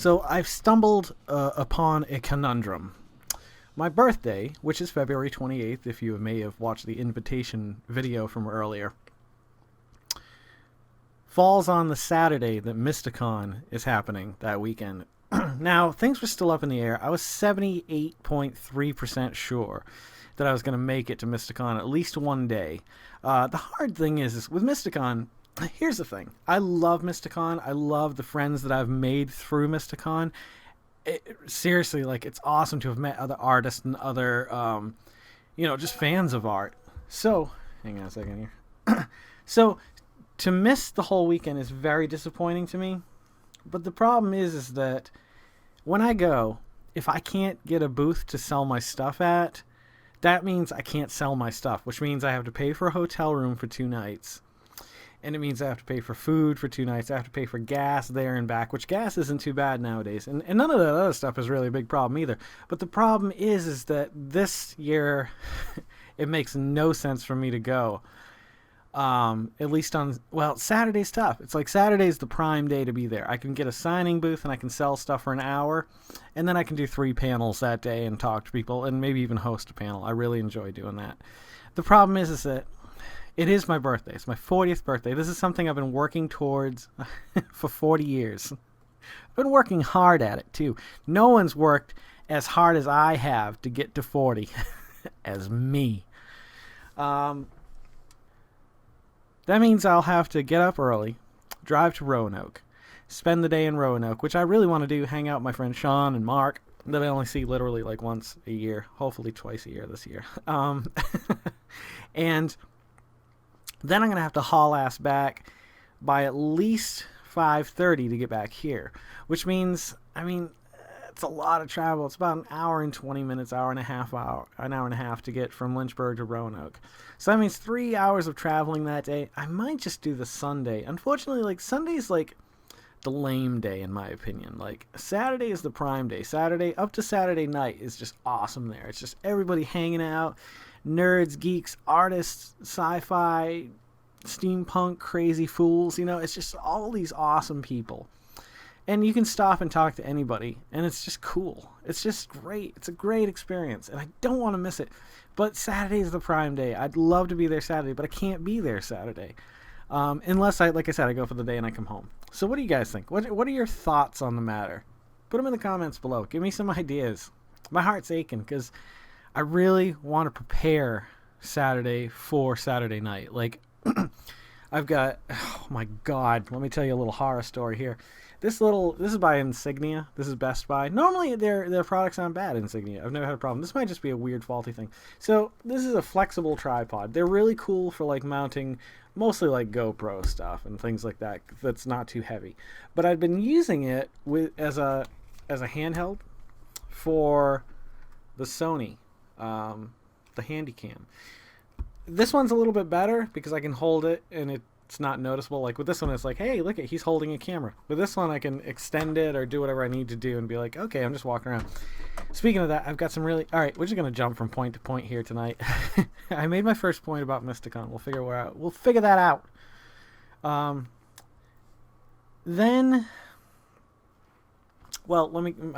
So I've stumbled upon a conundrum. My birthday, which is February 28th, if you may have watched the invitation video from earlier, falls on the Saturday that Mysticon is happening that weekend. Now, things were still up in the air. I was 78.3% sure that I was going to make it to Mysticon at least one day. The hard thing is with Mysticon, here's the thing. I love Mysticon. I love the friends that I've made through Mysticon. Seriously, like, it's awesome to have met other artists and other, just fans of art. So, hang on a second here. So, to miss the whole weekend is very disappointing to me. But the problem is that when I go, if I can't get a booth to sell my stuff at, that means I can't sell my stuff, which means I have to pay for a hotel room for 2 nights. And it means I have to pay for food for 2 nights. I have to pay for gas there and back, which gas isn't too bad nowadays. And none of that other stuff is really a big problem either. But the problem is that this year, it makes no sense for me to go. At least Saturday's tough. It's like Saturday's the prime day to be there. I can get a signing booth and I can sell stuff for an hour. And then I can do 3 panels that day and talk to people and maybe even host a panel. I really enjoy doing that. The problem is that it is my birthday. It's my 40th birthday. This is something I've been working towards for 40 years. I've been working hard at it, too. No one's worked as hard as I have to get to 40 as me. That means I'll have to get up early, drive to Roanoke, spend the day in Roanoke, which I really want to do, hang out with my friend Sean and Mark, that I only see literally like once a year, hopefully twice a year this year. And then I'm going to have to haul ass back by at least 5:30 to get back here, which means, it's a lot of travel. It's about an hour and 20 minutes, an hour and a half to get from Lynchburg to Roanoke. So that means 3 hours of traveling that day. I might just do the Sunday. Unfortunately, like, Sunday's like the lame day in my opinion. Like, Saturday is the prime day. Saturday up to Saturday night is just awesome there. It's just everybody hanging out, nerds, geeks, artists, sci-fi, steampunk, crazy fools. It's just all these awesome people. And you can stop and talk to anybody, and it's just cool. It's just great. It's a great experience, and I don't want to miss it. But Saturday is the prime day. I'd love to be there Saturday, but I can't be there Saturday. Unless, like I said, I go for the day and I come home. So what do you guys think? What are your thoughts on the matter? Put them in the comments below. Give me some ideas. My heart's aching, because I really want to prepare Saturday for Saturday night. Like, I've got, oh my God, let me tell you a little horror story here. This is by Insignia. This is Best Buy. Normally their products aren't bad, Insignia. I've never had a problem. This might just be a weird faulty thing. So this is a flexible tripod. They're really cool for like mounting mostly like GoPro stuff and things like that. That's not too heavy. But I've been using it as a handheld for the Sony, the Handycam. This one's a little bit better because I can hold it and it's not noticeable. Like with this one, it's like, hey, look, he's holding a camera. With this one, I can extend it or do whatever I need to do and be like, okay, I'm just walking around. Speaking of that, I've got some really... All right, we're just going to jump from point to point here tonight. I made my first point about Mysticon. We'll figure that out. My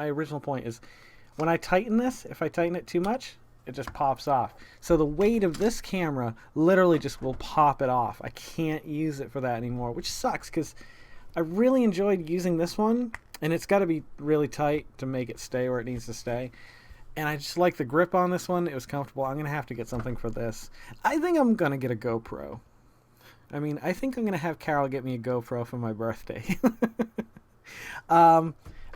original point is, when I tighten this, if I tighten it too much, it just pops off. So the weight of this camera literally just will pop it off. I can't use it for that anymore, which sucks because I really enjoyed using this one, and it's got to be really tight to make it stay where it needs to stay. And I just like the grip on this one. It was comfortable. I'm going to have to get something for this. I think I'm going to get a GoPro. I think I'm going to have Carol get me a GoPro for my birthday.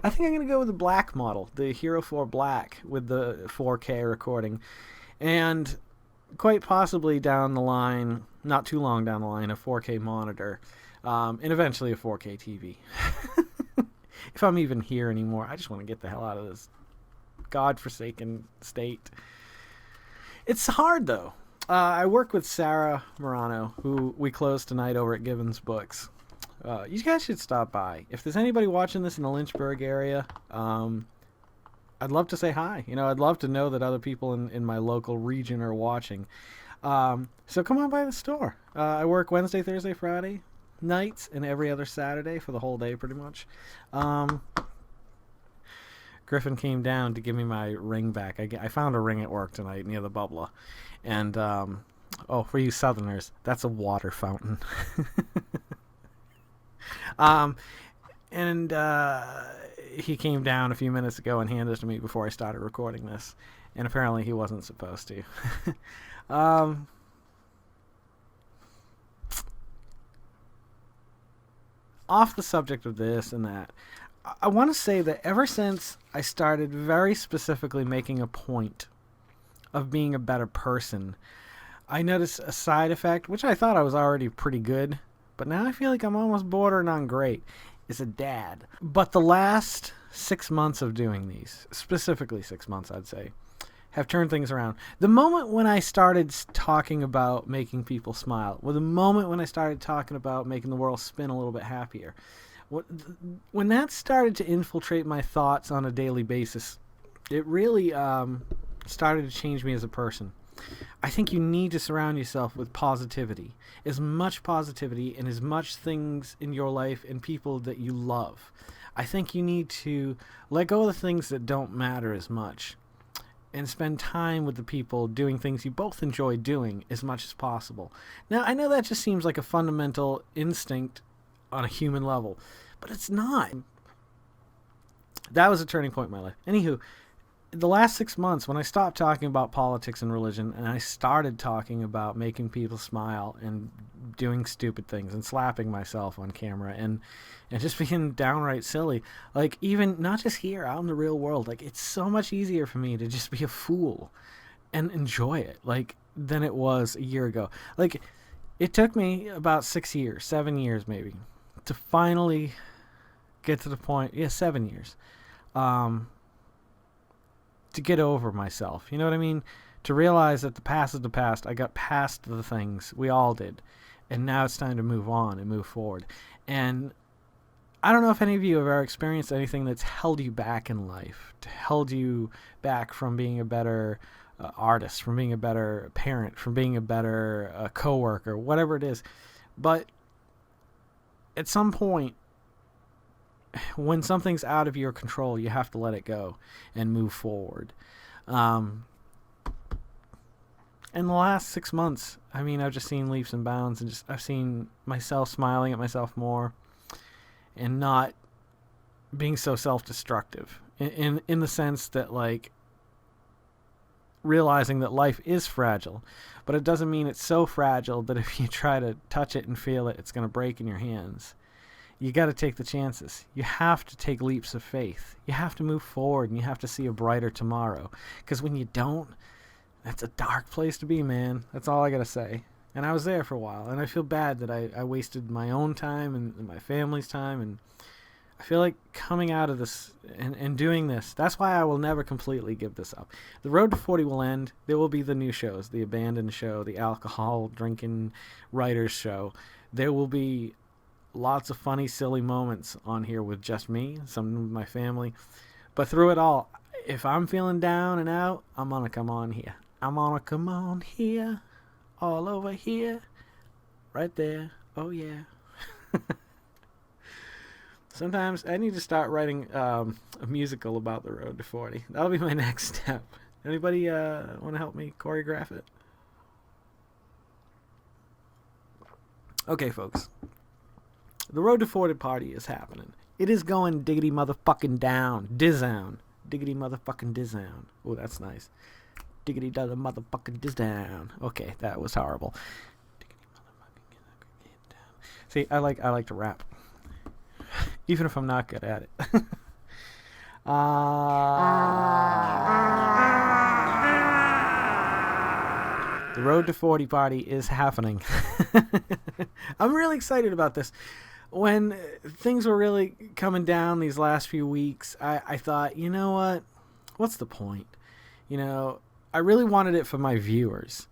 I think I'm going to go with the black model, the Hero 4 Black with the 4K recording. And quite possibly down the line, not too long down the line, a 4K monitor. And eventually a 4K TV. If I'm even here anymore, I just want to get the hell out of this godforsaken state. It's hard, though. I work with Sarah Morano, who we closed tonight over at Gibbons Books. You guys should stop by. If there's anybody watching this in the Lynchburg area, I'd love to say hi. I'd love to know that other people in my local region are watching. So come on by the store. I work Wednesday, Thursday, Friday nights, and every other Saturday for the whole day pretty much. Griffin came down to give me my ring back. I found a ring at work tonight near the bubbler. And, for you Southerners, that's a water fountain. And he came down a few minutes ago and handed it to me before I started recording this. And apparently he wasn't supposed to. Off the subject of this and that, I want to say that ever since I started very specifically making a point of being a better person, I noticed a side effect, which I thought I was already pretty good, but now I feel like I'm almost bordering on great, is a dad. But the last 6 months of doing these, specifically 6 months I'd say, have turned things around. The moment when I started talking about making people smile, or the moment when I started talking about making the world spin a little bit happier, when that started to infiltrate my thoughts on a daily basis, it really started to change me as a person. I think you need to surround yourself with positivity, as much positivity and as much things in your life and people that you love. I think you need to let go of the things that don't matter as much and spend time with the people doing things you both enjoy doing as much as possible. Now, I know that just seems like a fundamental instinct on a human level, but it's not. That was a turning point in my life. Anywho, the last 6 months, when I stopped talking about politics and religion and I started talking about making people smile and doing stupid things and slapping myself on camera and just being downright silly, like, even not just here, out in the real world, like, it's so much easier for me to just be a fool and enjoy it, like, than it was a year ago. Like, it took me about 6 years, 7 years maybe, to finally get to the point, 7 years, to get over myself. You know what I mean? To realize that the past is the past. I got past the things. We all did. And now it's time to move on and move forward. And I don't know if any of you have ever experienced anything that's held you back in life, held you back from being a better artist, from being a better parent, from being a better coworker, whatever it is. But at some point, when something's out of your control, you have to let it go and move forward. In the last 6 months, I mean, I've just seen leaps and bounds, and I've seen myself smiling at myself more and not being so self-destructive in the sense that, like, realizing that life is fragile, but it doesn't mean it's so fragile that if you try to touch it and feel it, it's going to break in your hands. You got to take the chances. You have to take leaps of faith. You have to move forward, and you have to see a brighter tomorrow. Because when you don't, that's a dark place to be, man. That's all I got to say. And I was there for a while, and I feel bad that I wasted my own time and my family's time. And I feel like coming out of this and doing this, that's why I will never completely give this up. The road to 40 will end. There will be the new shows, the abandoned show, the alcohol drinking writers show. There will be lots of funny, silly moments on here with just me, some with my family. But through it all, if I'm feeling down and out, I'm going to come on here. I'm going to come on here, all over here, right there. Oh, yeah. Sometimes I need to start writing a musical about the road to 40. That'll be my next step. Anybody want to help me choreograph it? Okay, folks. The Road to 40 party is happening. It is going diggity motherfucking down. Dizown. Diggity motherfucking dizown. Oh, that's nice. Diggity motherfucking dizown. Okay, that was horrible. Diggity motherfucking down. See, I like to rap. Even if I'm not good at it. The Road to 40 party is happening. I'm really excited about this. When things were really coming down these last few weeks, I thought, you know what? What's the point? You know, I really wanted it for my viewers.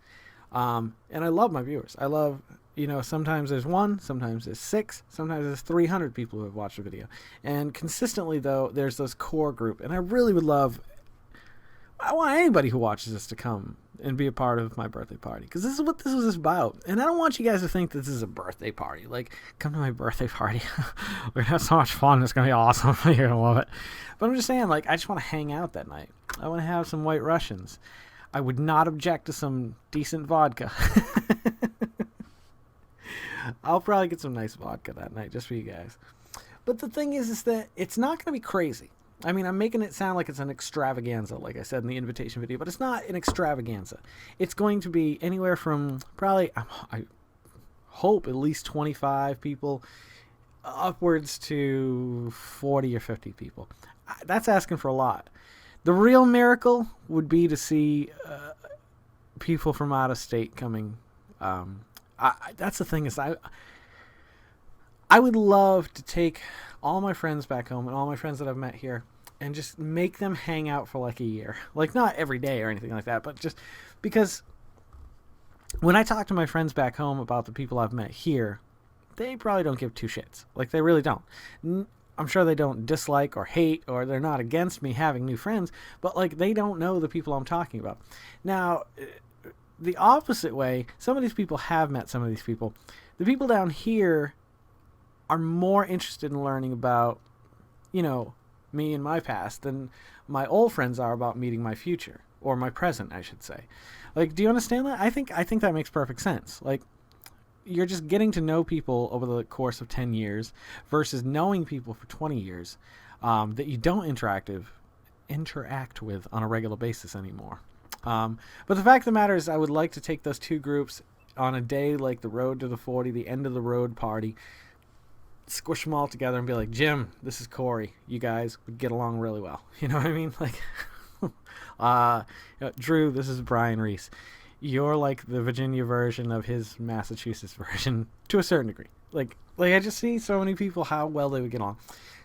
And I love my viewers. I love, you know, sometimes there's 1, sometimes there's 6, sometimes there's 300 people who have watched a video. And consistently, though, there's this core group. And I really would love, I want anybody who watches this to come and be a part of my birthday party, because this is what this was about. And I don't want you guys to think this is a birthday party. Like, come to my birthday party. We're gonna have so much fun. It's gonna be awesome. You're gonna love it. But I'm just saying, like, I just want to hang out that night. I want to have some White Russians. I would not object to some decent vodka. I'll probably get some nice vodka that night just for you guys. But the thing is that it's not going to be crazy. I mean, I'm making it sound like it's an extravaganza, like I said in the invitation video, but it's not an extravaganza. It's going to be anywhere from probably, I hope, at least 25 people, upwards to 40 or 50 people. That's asking for a lot. The real miracle would be to see people from out of state coming. That's the thing, is I would love to take all my friends back home and all my friends that I've met here and just make them hang out for like a year. Like, not every day or anything like that, but just because when I talk to my friends back home about the people I've met here, they probably don't give two shits. Like, they really don't. I'm sure they don't dislike or hate, or they're not against me having new friends, but like, they don't know the people I'm talking about. Now, the opposite way, some of these people have met some of these people. The people down here are more interested in learning about, you know, me and my past than my old friends are about meeting my future, or my present, I should say. Like, do you understand that? I think that makes perfect sense. Like, you're just getting to know people over the course of 10 years versus knowing people for 20 years that you don't interact with on a regular basis anymore. But the fact of the matter is, I would like to take those two groups on a day like the Road to the 40, the end of the road party, squish them all together and be like, Jim, this is Corey. You guys would get along really well. You know what I mean? Like, Drew, this is Brian Reese. You're like the Virginia version of his Massachusetts version to a certain degree. Like I just see so many people, how well they would get along.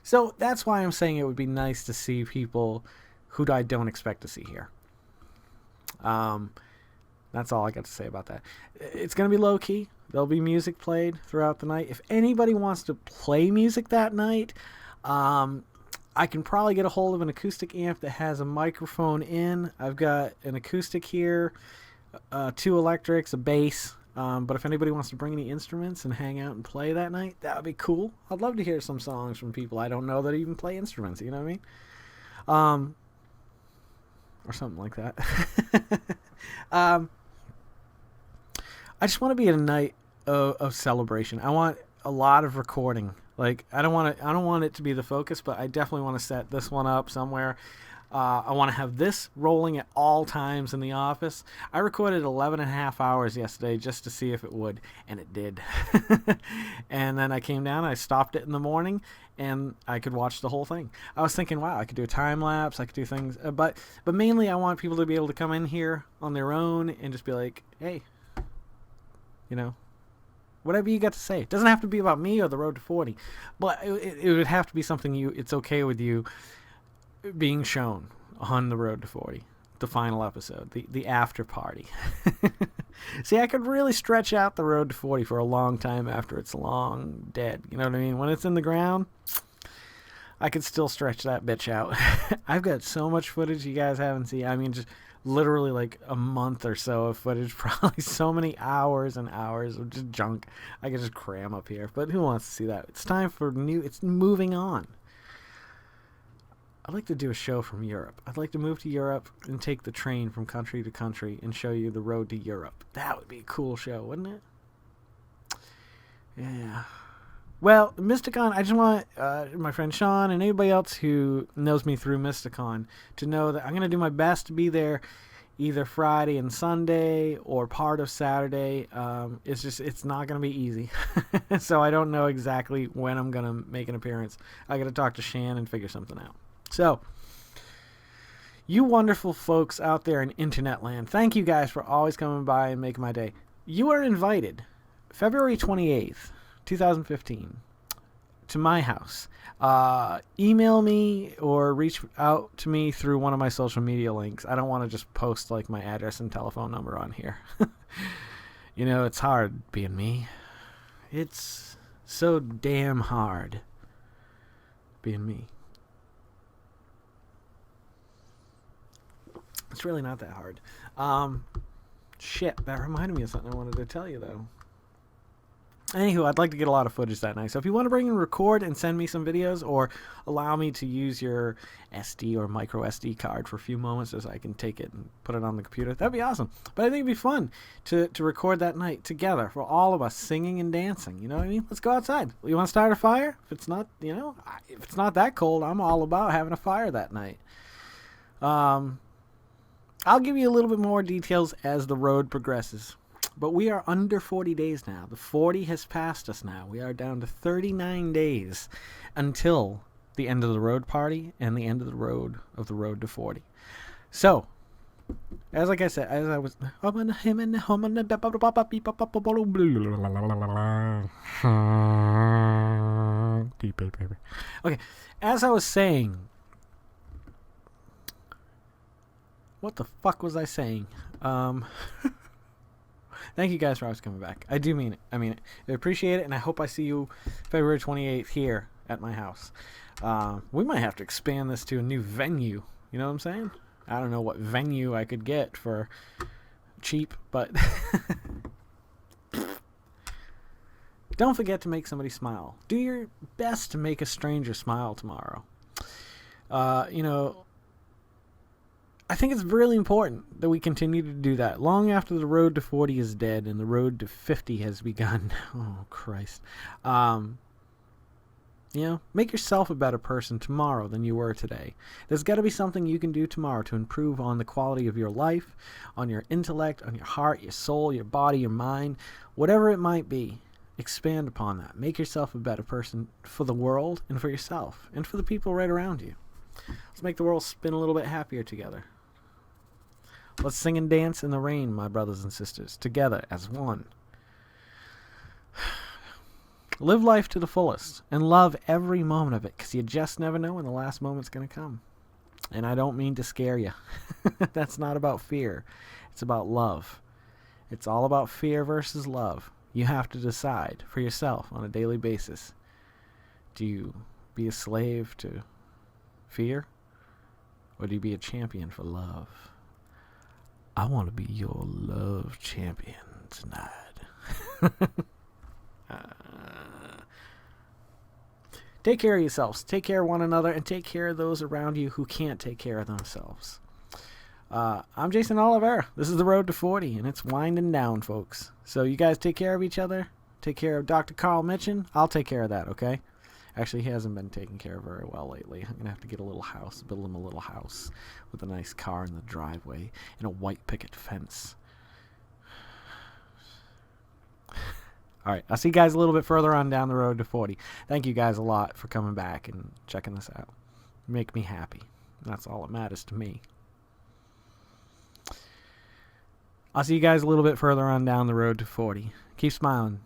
So that's why I'm saying it would be nice to see people who I don't expect to see here. That's all I got to say about that. It's going to be low key. There'll be music played throughout the night. If anybody wants to play music that night, I can probably get a hold of an acoustic amp that has a microphone in. I've got an acoustic here, 2 electrics, a bass. But if anybody wants to bring any instruments and hang out and play that night, that would be cool. I'd love to hear some songs from people I don't know that even play instruments, you know what I mean? Or something like that. I just want to be at a night of celebration. I want a lot of recording. Like, I don't want it to be the focus, but I definitely want to set this one up somewhere. I want to have this rolling at all times in the office. I recorded 11 and a half hours yesterday just to see if it would, and it did. And then I came down, I stopped it in the morning, and I could watch the whole thing. I was thinking, wow, I could do a time lapse, I could do things, but mainly I want people to be able to come in here on their own and just be like, hey, you know, whatever you got to say. It doesn't have to be about me or the Road to 40, but it would have to be something it's okay with you being shown on the Road to 40, the final episode, the after party. See, I could really stretch out the Road to 40 for a long time after it's long dead. You know what I mean? When it's in the ground, I could still stretch that bitch out. I've got so much footage you guys haven't seen. I mean, just literally like a month or so of footage, probably so many hours and hours of just junk I could just cram up here. But who wants to see that? It's time for it's moving on. I'd like to do a show from Europe. I'd like to move to Europe and take the train from country to country and show you the road to Europe. That would be a cool show, wouldn't it? Yeah. Well, Mysticon, I just want my friend Sean and anybody else who knows me through Mysticon to know that I'm going to do my best to be there either Friday and Sunday or part of Saturday. It's not going to be easy. So I don't know exactly when I'm going to make an appearance. I got to talk to Shan and figure something out. So, you wonderful folks out there in internet land, thank you guys for always coming by and making my day. You are invited February 28th, 2015, to my house. Email me or reach out to me through one of my social media links. I don't want to just post like my address and telephone number on here. You know, it's hard being me. It's so damn hard being me. It's really not that hard. Shit, that reminded me of something I wanted to tell you, though. Anywho, I'd like to get a lot of footage that night. So if you want to bring and record and send me some videos, or allow me to use your SD or micro SD card for a few moments so I can take it and put it on the computer, that'd be awesome. But I think it'd be fun to record that night together for all of us, singing and dancing. You know what I mean? Let's go outside. You want to start a fire? If it's not, if it's not that cold, I'm all about having a fire that night. I'll give you a little bit more details as the road progresses. But we are under 40 days now. The 40 has passed us now. We are down to 39 days until the end of the road party and the end of the road to 40. So, like I said, as I was... Okay, as I was saying... What the fuck was I saying? Thank you guys for always coming back. I do mean it. I mean it. I appreciate it, and I hope I see you February 28th here at my house. We might have to expand this to a new venue. You know what I'm saying? I don't know what venue I could get for cheap, but... Don't forget to make somebody smile. Do your best to make a stranger smile tomorrow. I think it's really important that we continue to do that long after the road to 40 is dead and the road to 50 has begun. Oh, Christ. Make yourself a better person tomorrow than you were today. There's got to be something you can do tomorrow to improve on the quality of your life, on your intellect, on your heart, your soul, your body, your mind, whatever it might be. Expand upon that. Make yourself a better person for the world and for yourself and for the people right around you. Let's make the world spin a little bit happier together. Let's sing and dance in the rain, my brothers and sisters, together as one. Live life to the fullest and love every moment of it, because you just never know when the last moment's going to come. And I don't mean to scare you. That's not about fear. It's about love. It's all about fear versus love. You have to decide for yourself on a daily basis. Do you be a slave to fear? Or do you be a champion for love? I want to be your love champion tonight. Take care of yourselves. Take care of one another. And take care of those around you who can't take care of themselves. I'm Jason Oliveira. This is the road to 40. And it's winding down, folks. So you guys take care of each other. Take care of Dr. Carl Mitchin. I'll take care of that, okay? Actually, he hasn't been taken care of very well lately. I'm going to have to get a little house, build him a little house with a nice car in the driveway and a white picket fence. All right, I'll see you guys a little bit further on down the road to 40. Thank you guys a lot for coming back and checking this out. You make me happy. That's all that matters to me. I'll see you guys a little bit further on down the road to 40. Keep smiling.